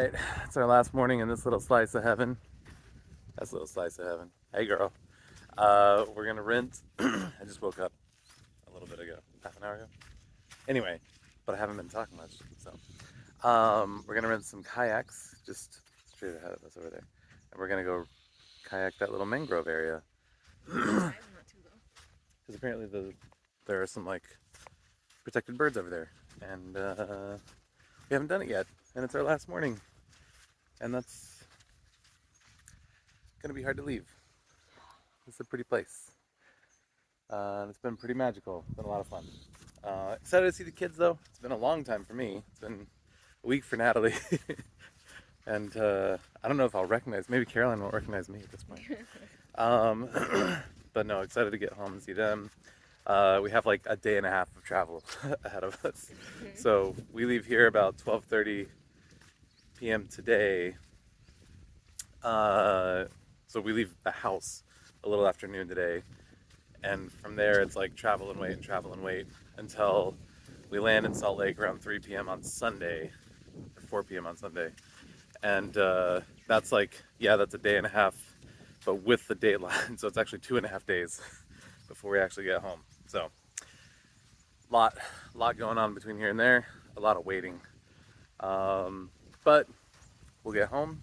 right, it's our last morning in this little slice of heaven. That's a little slice of heaven. Hey, girl. We're gonna rent. I just woke up a little bit ago, half an hour ago. Anyway, but I haven't been talking much, so we're gonna rent some kayaks just straight ahead of us over there, and we're gonna go kayak that little mangrove area. Because apparently there are some like protected birds over there, and we haven't done it yet, and it's our last morning, and that's gonna be hard to leave. It's a pretty place. It's been pretty magical. It's been a lot of fun. Excited to see the kids though. It's been a long time for me. It's been a week for Natalie. And I don't know if I'll recognize, maybe Caroline won't recognize me at this point. But no, excited to get home and see them. We have like a day and a half of travel ahead of us. So we leave here about 12:30 p.m. today. So we leave the house a little after noon today. And from there, it's like travel and wait until we land in Salt Lake around 3 p.m. on Sunday, or 4 p.m. on Sunday. And that's like, yeah, that's a day and a half, but with the dateline. So it's actually 2.5 days before we actually get home. So lot going on between here and there, a lot of waiting. But we'll get home,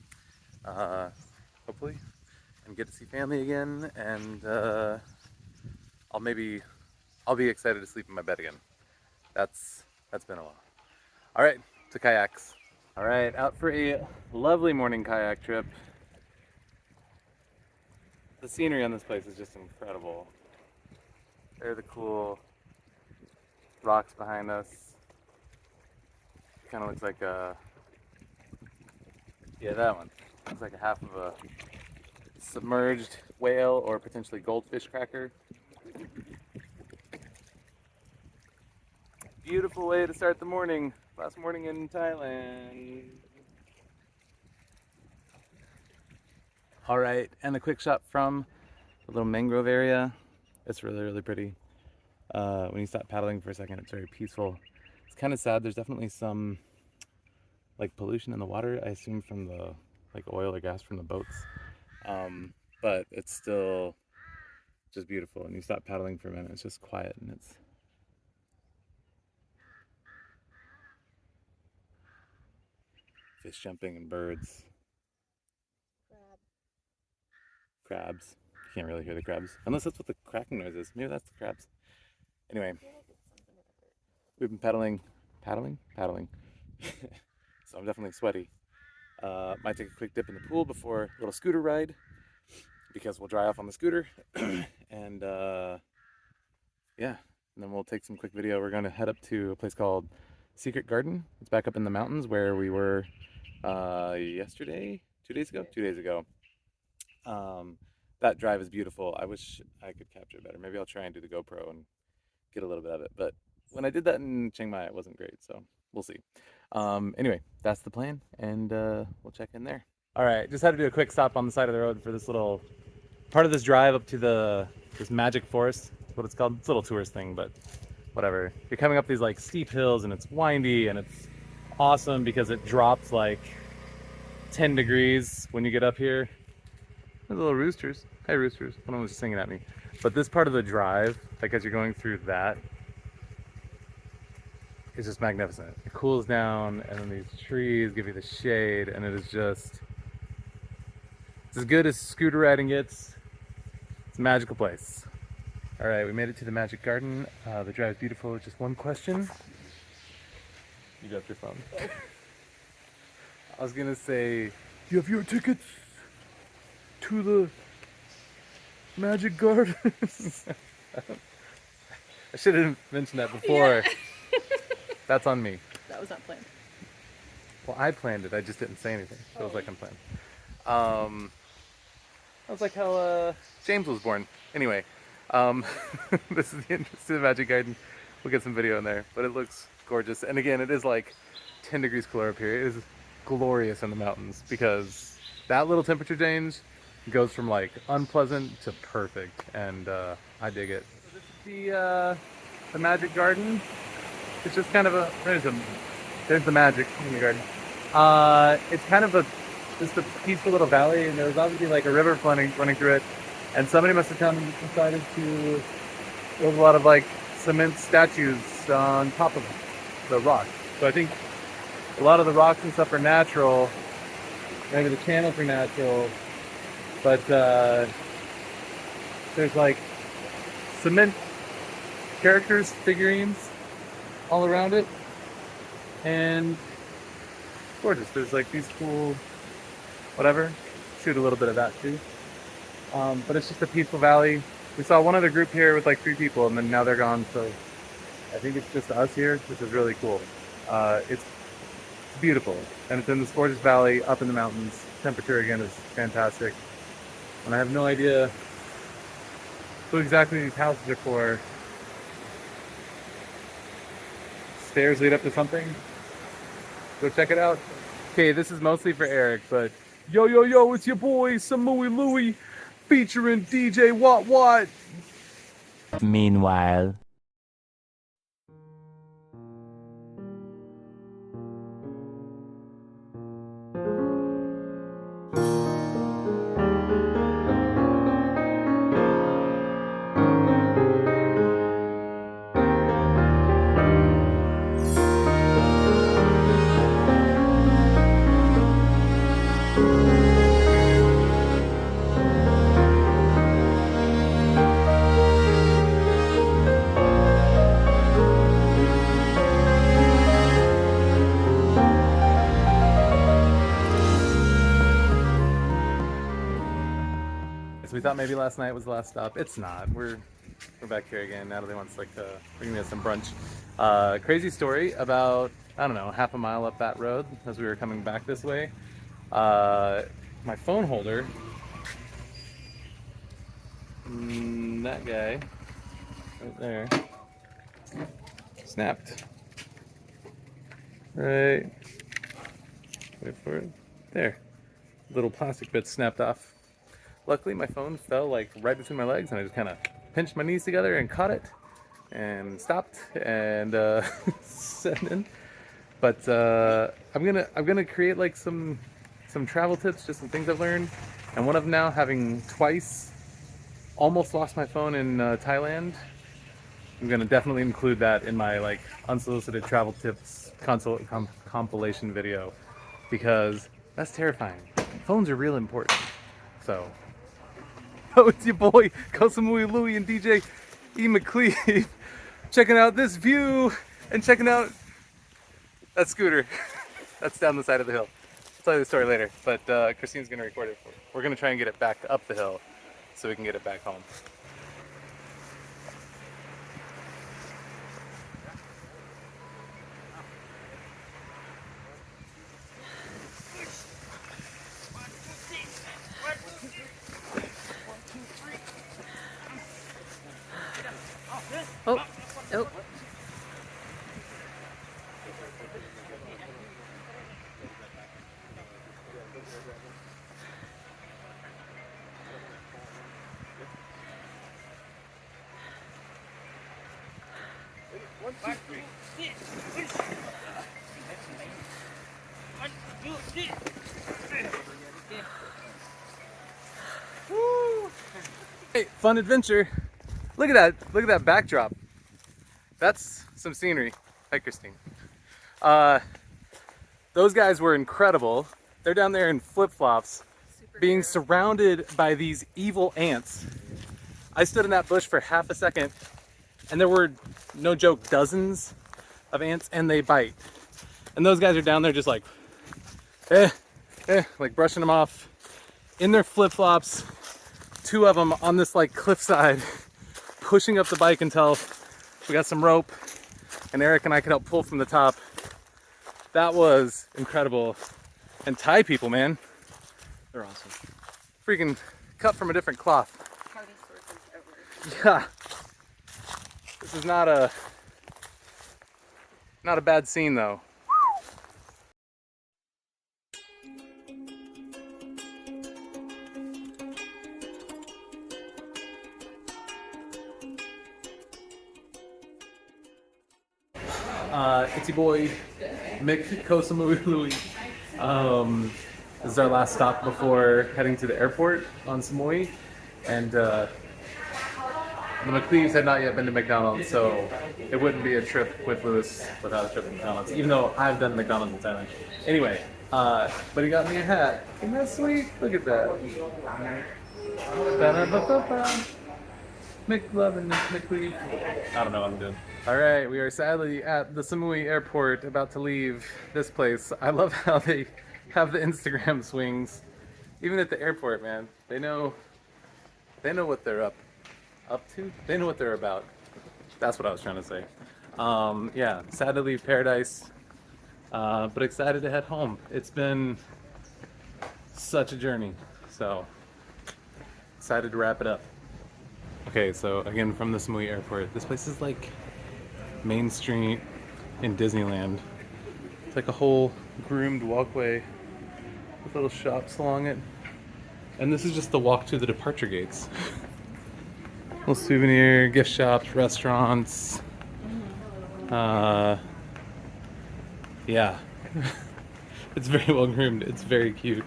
hopefully, and get to see family again, and I'll be excited to sleep in my bed again. That's been a while. All right, to kayaks. All right, out for a lovely morning kayak trip. The scenery on this place is just incredible. There are the cool rocks behind us. Kind of looks like a, yeah, that one. Looks like a half of a submerged whale or potentially goldfish cracker. Beautiful way to start the morning. Last morning in Thailand. All right, and a quick shot from the little mangrove area. It's really pretty. When you stop paddling for a second, it's very peaceful. It's kind of sad. There's definitely some like pollution in the water, I assume from the like oil or gas from the boats. But it's still just beautiful. And you stop paddling for a minute, it's just quiet, and it's fish jumping and birds. Crabs. You can't really hear the crabs. Unless that's what the cracking noise is. Maybe that's the crabs. Anyway, we've been paddling. So I'm definitely sweaty. Might take a quick dip in the pool before a little scooter ride, because we'll dry off on the scooter. And yeah, and then we'll take some quick video. We're going to head up to a place called Secret Garden. It's back up in the mountains where we were yesterday, 2 days ago. That drive is beautiful. I wish I could capture it better. Maybe I'll try and do the GoPro and get a little bit of it. But when I did that in Chiang Mai, it wasn't great, so we'll see. Anyway, that's the plan, and we'll check in there. All right, just had to do a quick stop on the side of the road for this little part of this drive up to this magic forest. That's what it's called. It's a little tourist thing, but whatever. You're coming up these like steep hills, and it's windy, and it's awesome because it drops like 10 degrees when you get up here. There's little roosters. Hey, roosters. One of them was just singing at me. But this part of the drive, like as you're going through that, is just magnificent. It cools down, and then these trees give you the shade, and it is just, it's as good as scooter riding gets. It's a magical place. All right, we made it to the Magic Garden. The drive is beautiful. Just one question. You got your phone. I was gonna say, do you have your tickets to the Magic Garden? I should have mentioned that before. Yeah. That's on me. That was not planned. Well, I planned it. I just didn't say anything. So it was like unplanned. That was like how James was born. Anyway, this is the entrance to the Magic Garden. We'll get some video in there, but it looks gorgeous. And again, it is like 10 degrees cooler up here. It is glorious in the mountains because that little temperature change goes from like unpleasant to perfect, and I dig it. So this is the Magic Garden. It's just kind of a, there's the magic in the garden. It's kind of just a peaceful little valley, and there was obviously like a river running through it, and somebody must have come and decided to build a lot of like cement statues on top of the rock. So I think a lot of the rocks and stuff are natural. Maybe the channels are natural, but there's like cement characters, figurines all around it, and gorgeous. There's like these cool, whatever. Shoot a little bit of that too. But it's just a peaceful valley. We saw one other group here with like 3 people, and then now they're gone. So I think it's just us here, which is really cool. It's beautiful, and it's in this gorgeous valley up in the mountains. Temperature again is fantastic, and I have no idea who exactly these houses are for. Stairs lead up to something. Go check it out. Okay, this is mostly for Eric, but yo, it's your boy Samui Louie featuring DJ Watt Watt. Meanwhile. So we thought maybe last night was the last stop. It's not. We're back here again. Natalie wants like to bring me some brunch. Crazy story about, I don't know, half a mile up that road as we were coming back this way. My phone holder, that guy right there, snapped. Right. Wait for it. There. Little plastic bit snapped off. Luckily, my phone fell like right between my legs, and I just kind of pinched my knees together and caught it, and stopped and sent in. But I'm gonna create like some travel tips, just some things I've learned, and one of them now, having twice almost lost my phone in Thailand. I'm gonna definitely include that in my like unsolicited travel tips compilation video, because that's terrifying. Phones are real important. So. Oh, it's your boy, Samui Louie and DJ E. McCleve, checking out this view and checking out that scooter. That's down the side of the hill. I'll tell you the story later, but Christine's gonna record it for me. We're gonna try and get it back up the hill so we can get it back home. Oh, oh. Hey, fun adventure. Look at that. Look at that backdrop. That's some scenery. Hi, Christine. Those guys were incredible. They're down there in flip-flops, being surrounded by these evil ants. I stood in that bush for half a second, and there were, no joke, dozens of ants, and they bite. And those guys are down there just like, like brushing them off in their flip-flops. 2 of them on this like cliffside, pushing up the bike until we got some rope, and Eric and I could help pull from the top. That was incredible. And Thai people, man, they're awesome. Freaking cut from a different cloth. Hardest sources ever. Yeah. This is not a bad scene though. It's your boy, Mick Samui Louie, This is our last stop before heading to the airport on Samui, and the McLeaves had not yet been to McDonald's, so it wouldn't be a trip with Lewis without a trip to McDonald's, even though I've done McDonald's in Thailand. Anyway, but he got me a hat. Isn't that sweet? Look at that. Ba-da-ba-ba-ba. McLovin, McLeave. I don't know what I'm doing. All right, we are sadly at the Samui airport, about to leave this place. I love how they have the Instagram swings, even at the airport, man. They know what they're up to. They know what they're about. That's what I was trying to say. Yeah, sad to leave paradise, but excited to head home. It's been such a journey, so excited to wrap it up. Okay, so again from the Samui airport, this place is like Main Street in Disneyland. It's like a whole groomed walkway with little shops along it. And this is just the walk to the departure gates. Little souvenir, gift shops, restaurants. Yeah. It's very well groomed. It's very cute.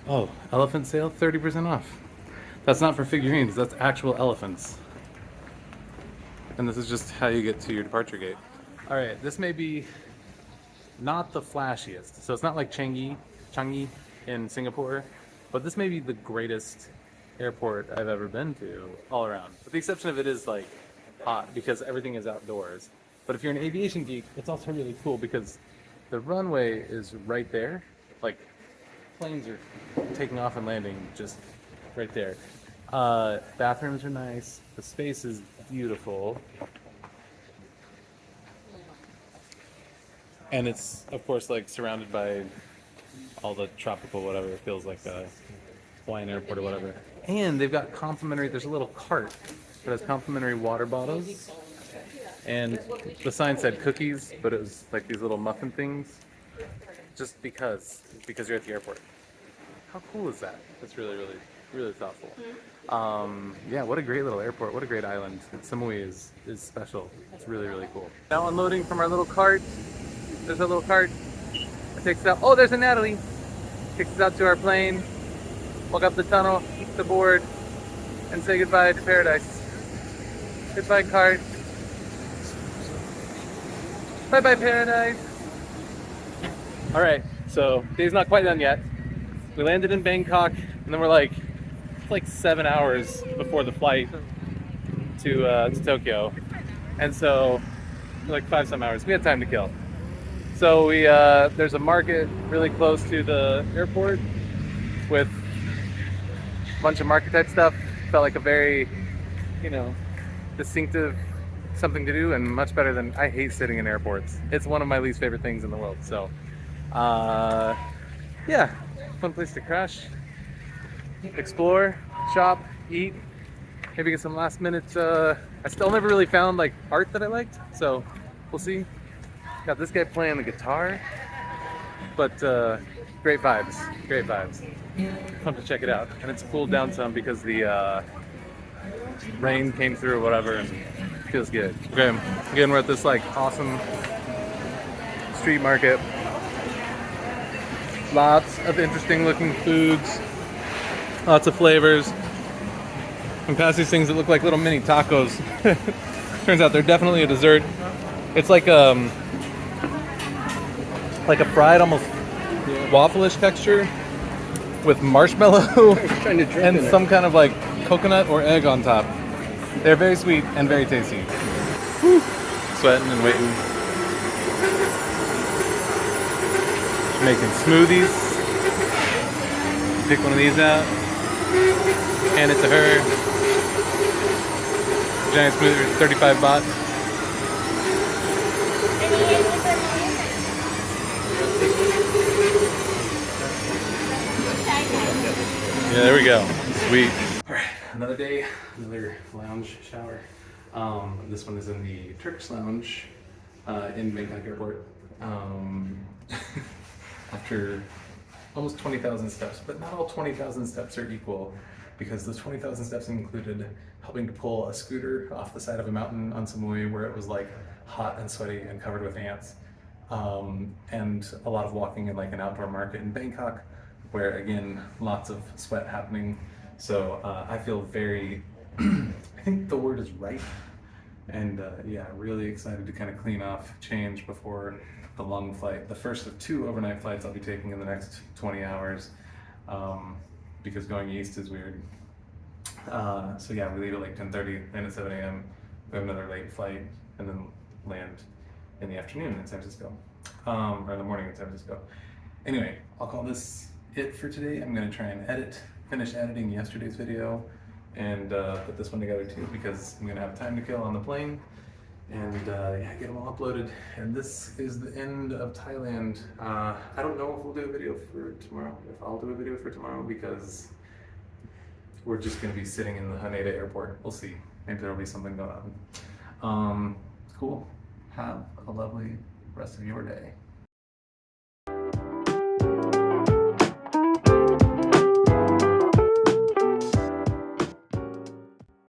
Oh, elephant sale, 30% off. That's not for figurines, that's actual elephants. And this is just how you get to your departure gate. All right, this may be not the flashiest. So it's not like Changi in Singapore, but this may be the greatest airport I've ever been to all around. With the exception of it is like hot because everything is outdoors. But if you're an aviation geek, it's also really cool because the runway is right there. Like planes are taking off and landing just right there. Bathrooms are nice. The space is beautiful. And it's, of course, like surrounded by all the tropical whatever. It feels like a Hawaiian airport or whatever. And they've got complimentary, there's a little cart that has complimentary water bottles. And the sign said cookies, but it was like these little muffin things. Just because you're at the airport. How cool is that? That's really, really, really thoughtful. Yeah, what a great little airport. What a great island. Samui is special. It's really, really cool. Now unloading from our little cart. There's a little cart. It takes us out. Oh, there's a Natalie. Takes us out to our plane. Walk up the tunnel, the board, and say goodbye to paradise. Goodbye, cart. Bye-bye, paradise. All right, so day's not quite done yet. We landed in Bangkok, and then we're like 7 hours before the flight to Tokyo, and so like 5 some hours. We had time to kill. So we there's a market really close to the airport with a bunch of market type stuff. Felt like a very, distinctive something to do, and much better than, I hate sitting in airports. It's one of my least favorite things in the world. So yeah, fun place to crash, explore, shop, eat, maybe get some last minute I still never really found like art that I liked, so we'll see. Got this guy playing the guitar, but great vibes. Fun to check it out. And it's cooled down some because the rain came through or whatever, and it feels good. Okay, again, we're at this like awesome street market. Lots of interesting looking foods, lots of flavors. I'm past these things that look like little mini tacos. Turns out they're definitely a dessert. It's like a fried, almost waffle-ish texture with marshmallow and some kind of like coconut or egg on top. They're very sweet and very tasty. Whew. Sweating and waiting. Making smoothies. Pick one of these out. Hand it to her. Giant smoothie, 35 baht. Yeah, there we go. Sweet. All right, another day, another lounge shower. This one is in the Turkish lounge in Bangkok Airport. After almost 20,000 steps, but not all 20,000 steps are equal, because those 20,000 steps included helping to pull a scooter off the side of a mountain on Samui where it was like hot and sweaty and covered with ants. and a lot of walking in like an outdoor market in Bangkok, where again, lots of sweat happening. So I feel very, I think the word is ripe, and yeah, really excited to kind of clean off, change before the long flight, the first of 2 overnight flights I'll be taking in the next 20 hours, because going east is weird. So yeah, we leave at like 10:30, then at 7 a.m. We have another late flight, and then land in the afternoon in San Francisco, or in the morning in San Francisco. Anyway, I'll call this it for today. I'm gonna try and finish editing yesterday's video, and put this one together too, because I'm gonna have time to kill on the plane, and yeah, get them all uploaded. And this is the end of Thailand. I don't know if we'll do a video for tomorrow, if I'll do a video for tomorrow, because we're just going to be sitting in the Haneda airport. We'll see. Maybe there'll be something going on. Cool. Have a lovely rest of your day.